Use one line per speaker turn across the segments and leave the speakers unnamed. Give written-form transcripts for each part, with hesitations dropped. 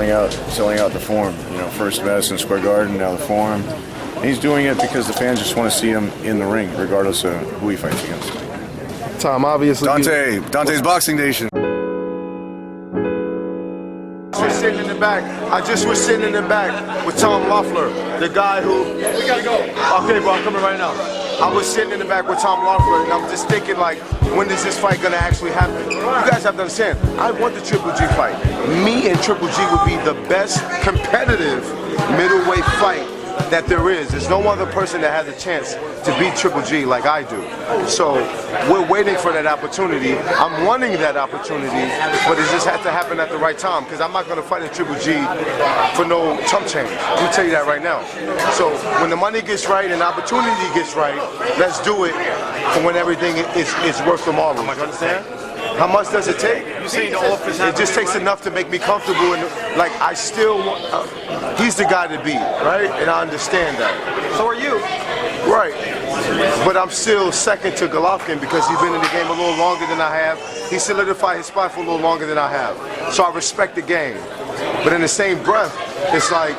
selling out the Forum. First Madison Square Garden, now the Forum. And he's doing it because the fans just want to see him in the ring, regardless of who he fights against.
Tom, obviously.
Dante's Boxing Nation.
Sitting in the back. I just was sitting in the back with Tom Loeffler, the guy who. We gotta go. Okay, bro, I'm coming right now. I was sitting in the back with Tom Loeffler, and I'm just thinking, like, when is this fight gonna actually happen? You guys have to understand, I want the Triple G fight. Me and Triple G would be the best competitive middleweight fight that there is. There's no other person that has a chance to beat Triple G like I do. So we're waiting for that opportunity. I'm wanting that opportunity, but it just has to happen at the right time, because I'm not going to fight a Triple G for no chump change. Let me tell you that right now. So when the money gets right and the opportunity gets right, let's do it for when everything is worth the marbles. You understand? How much does it take? It just takes enough to make me comfortable, and like I still want. He's the guy to beat, right? And I understand that.
So are you.
Right. But I'm still second to Golovkin because he's been in the game a little longer than I have. He solidified his spot for a little longer than I have. So I respect the game. But in the same breath, it's like,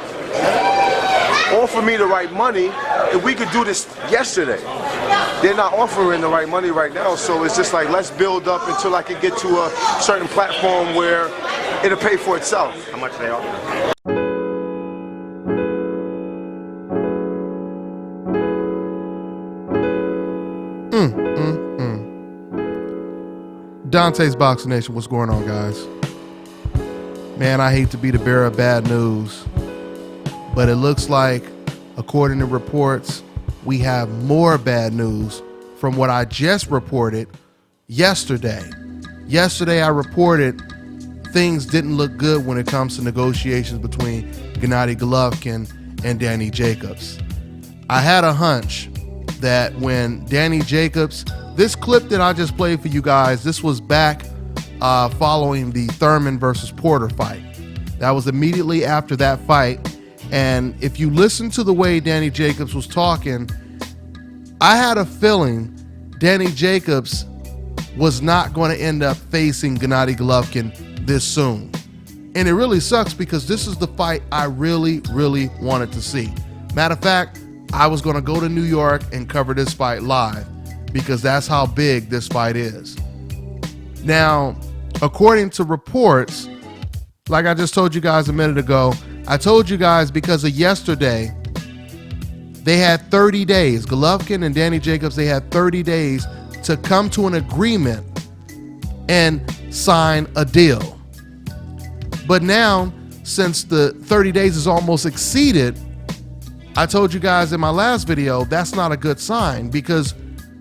offer me the right money. If we could do this yesterday. They're not offering the right money right now, so it's just like, let's build up until I can get to a certain platform where it'll pay for itself.
How much they offer?
Dante's Boxing Nation, what's going on, guys? Man, I hate to be the bearer of bad news, but it looks like, according to reports, we have more bad news from what I just reported yesterday. Yesterday, I reported things didn't look good when it comes to negotiations between Gennady Golovkin and Danny Jacobs. I had a hunch that when Danny Jacobs, this clip that I just played for you guys, this was back following the Thurman versus Porter fight. That was immediately after that fight. And if you listen to the way Danny Jacobs was talking, I had a feeling Danny Jacobs was not going to end up facing Gennady Golovkin this soon. And it really sucks because this is the fight I really, really wanted to see. Matter of fact, I was going to go to New York and cover this fight live because that's how big this fight is. Now, according to reports, like I just told you guys a minute ago, I told you guys because of yesterday, they had 30 days. Golovkin and Danny Jacobs, they had 30 days to come to an agreement and sign a deal. But now, since the 30 days is almost exceeded, I told you guys in my last video, that's not a good sign because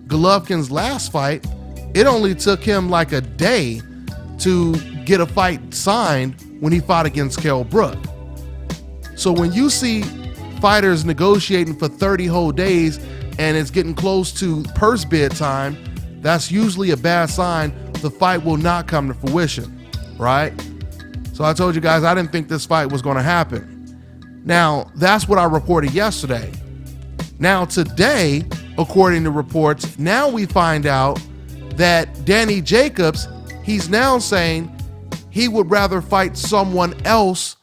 Golovkin's last fight, it only took him like a day to get a fight signed when he fought against Kell Brook. So when you see fighters negotiating for 30 whole days and it's getting close to purse bid time, that's usually a bad sign. The fight will not come to fruition, right? So I told you guys I didn't think this fight was going to happen. Now, that's what I reported yesterday. Now today, according to reports, now we find out that Danny Jacobs, he's now saying he would rather fight someone else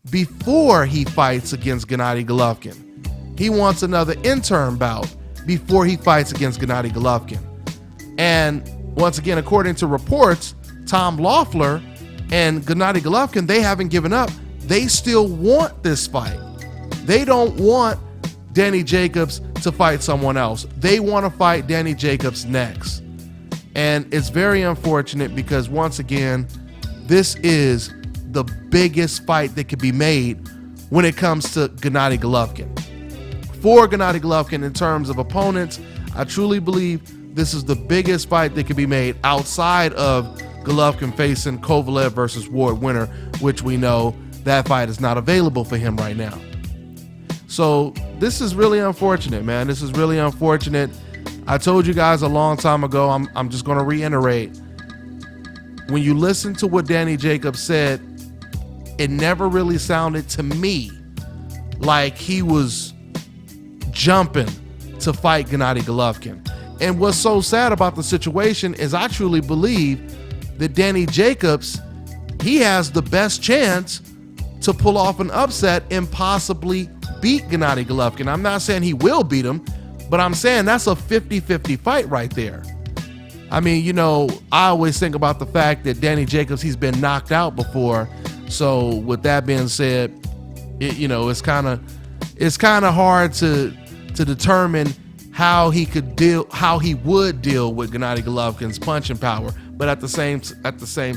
before he fights against Gennady Golovkin. He wants another interim bout before he fights against Gennady Golovkin. And once again, according to reports, Tom Loeffler and Gennady Golovkin, they haven't given up. They still want this fight. They don't want Danny Jacobs to fight someone else. They want to fight Danny Jacobs next. And it's very unfortunate because once again, this is the biggest fight that could be made when it comes to Gennady Golovkin. For Gennady Golovkin, in terms of opponents, I truly believe this is the biggest fight that could be made outside of Golovkin facing Kovalev versus Ward Winner, which we know that fight is not available for him right now. So this is really unfortunate, man. This is really unfortunate. I told you guys a long time ago, I'm just going to reiterate. When you listen to what Danny Jacobs said, it never really sounded to me like he was jumping to fight Gennady Golovkin. And what's so sad about the situation is I truly believe that Danny Jacobs, he has the best chance to pull off an upset and possibly beat Gennady Golovkin. I'm not saying he will beat him, but I'm saying that's a 50-50 fight right there. I mean, you know, I always think about the fact that Danny Jacobs, he's been knocked out before. So with that being said, it's kind of hard to determine how he would deal with Gennady Golovkin's punching power. But at the same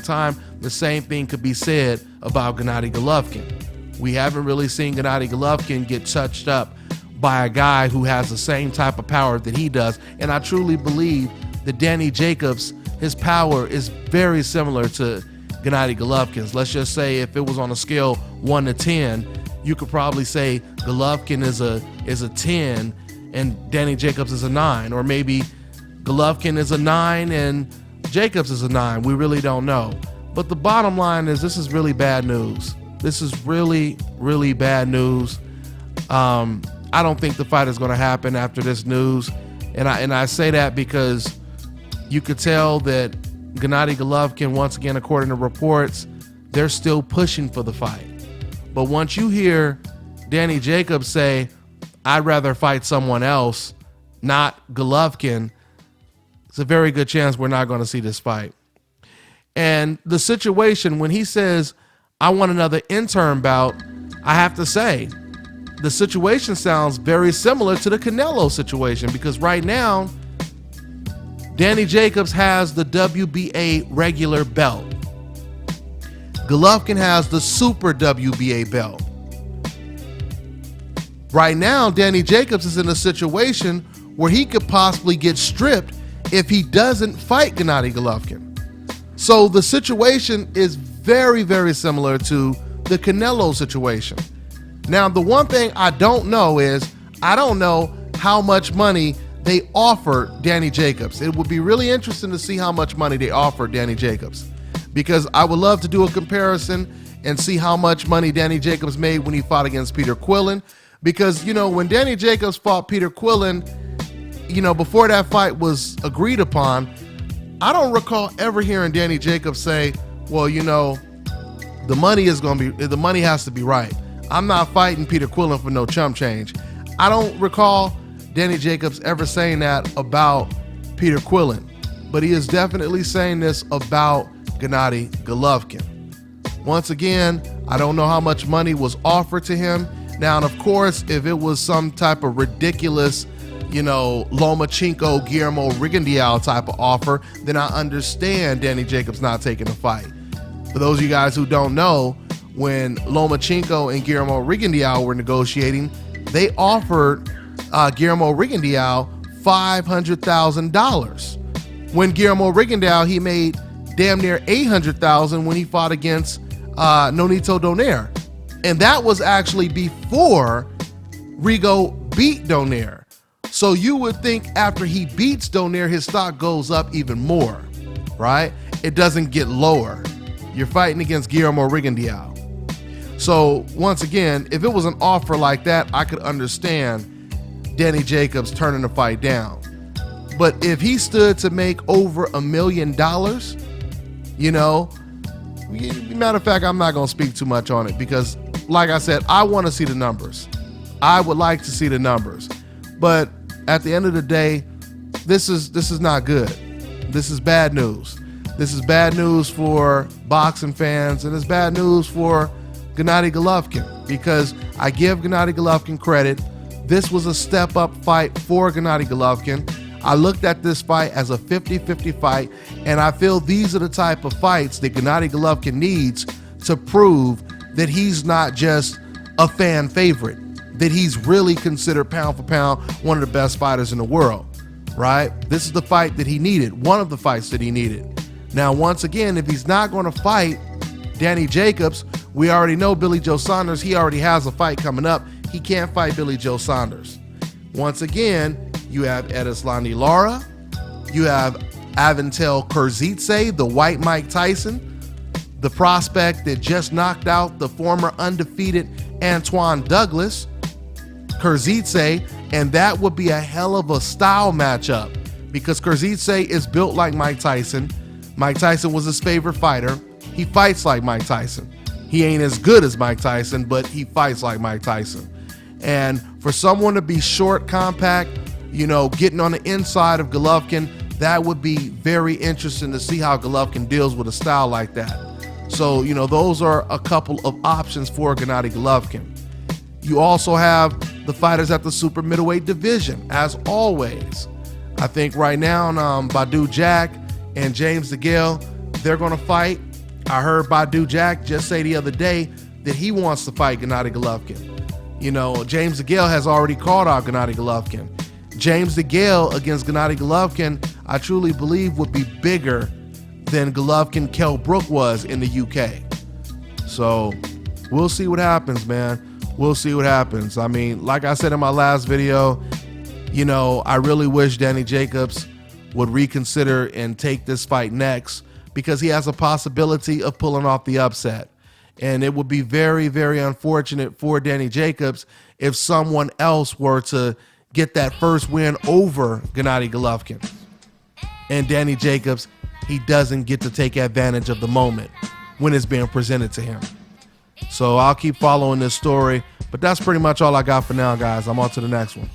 time, the same thing could be said about Gennady Golovkin. We haven't really seen Gennady Golovkin get touched up by a guy who has the same type of power that he does. And I truly believe that Danny Jacobs, his power is very similar to Gennady Golovkin's. Let's just say if it was on a scale 1 to 10, you could probably say Golovkin is a 10 and Danny Jacobs is a 9, or maybe Golovkin is a 9 and Jacobs is a 9. We really don't know. But the bottom line is this is really bad news. This is really, really bad news. I don't think the fight is going to happen after this news. And I say that because you could tell that Gennady Golovkin, once again, according to reports, they're still pushing for the fight. But once you hear Danny Jacobs say, I'd rather fight someone else, not Golovkin, it's a very good chance we're not going to see this fight. And the situation, when he says, I want another interim bout, I have to say, the situation sounds very similar to the Canelo situation, because right now, Danny Jacobs has the WBA regular belt. Golovkin has the super WBA belt. Right now, Danny Jacobs is in a situation where he could possibly get stripped if he doesn't fight Gennady Golovkin. So the situation is very, very similar to the Canelo situation. Now, the one thing I don't know is, I don't know how much money they offer Danny Jacobs. It would be really interesting to see how much money they offer Danny Jacobs, because I would love to do a comparison and see how much money Danny Jacobs made when he fought against Peter Quillin. Because, when Danny Jacobs fought Peter Quillin, before that fight was agreed upon, I don't recall ever hearing Danny Jacobs say, well, the money has to be right. I'm not fighting Peter Quillin for no chump change. I don't recall Danny Jacobs ever saying that about Peter Quillin, but he is definitely saying this about Gennady Golovkin. Once again, I don't know how much money was offered to him. Now, and of course, if it was some type of ridiculous, Lomachenko, Guillermo Rigondeaux type of offer, then I understand Danny Jacobs not taking the fight. For those of you guys who don't know, when Lomachenko and Guillermo Rigondeaux were negotiating, they offered Guillermo Rigondeaux $500,000. When Guillermo Rigondeaux, he made damn near $800,000 when he fought against Nonito Donaire. And that was actually before Rigo beat Donaire. So you would think after he beats Donaire, his stock goes up even more, right? It doesn't get lower. You're fighting against Guillermo Rigondeaux. So once again, if it was an offer like that, I could understand Danny Jacobs turning the fight down. But if he stood to make over $1 million, matter of fact, I'm not going to speak too much on it because, like I said, I want to see the numbers. I would like to see the numbers. But at the end of the day, this is not good. This is bad news. This is bad news for boxing fans, and it's bad news for Gennady Golovkin, because I give Gennady Golovkin credit. This was a step-up fight for Gennady Golovkin. I looked at this fight as a 50-50 fight, and I feel these are the type of fights that Gennady Golovkin needs to prove that he's not just a fan favorite, that he's really considered pound for pound one of the best fighters in the world, right? This is the fight that he needed, one of the fights that he needed. Now, once again, if he's not going to fight Danny Jacobs, we already know Billy Joe Saunders, he already has a fight coming up. He can't fight Billy Joe Saunders. Once again, you have Edeslani Lara, you have Aventel Kurzitse, the white Mike Tyson, the prospect that just knocked out the former undefeated Antoine Douglas, Kurzitse, and that would be a hell of a style matchup because Kurzitse is built like Mike Tyson. Mike Tyson was his favorite fighter. He fights like Mike Tyson. He ain't as good as Mike Tyson, but he fights like Mike Tyson. And for someone to be short, compact, getting on the inside of Golovkin, that would be very interesting to see how Golovkin deals with a style like that. So, those are a couple of options for Gennady Golovkin. You also have the fighters at the super middleweight division, as always. I think right now, Bout Jack and James DeGale, they're going to fight. I heard Bout Jack just say the other day that he wants to fight Gennady Golovkin. James DeGale has already called out Gennady Golovkin. James DeGale against Gennady Golovkin, I truly believe, would be bigger than Golovkin Kell Brook was in the UK. So we'll see what happens, man. We'll see what happens. I mean, like I said in my last video, I really wish Danny Jacobs would reconsider and take this fight next, because he has a possibility of pulling off the upset. And it would be very, very unfortunate for Danny Jacobs if someone else were to get that first win over Gennady Golovkin. And Danny Jacobs, he doesn't get to take advantage of the moment when it's being presented to him. So I'll keep following this story, but that's pretty much all I got for now, guys. I'm on to the next one.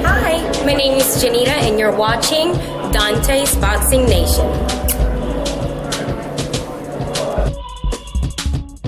Hi, my name is Janita, and you're watching Dante's Boxing Nation.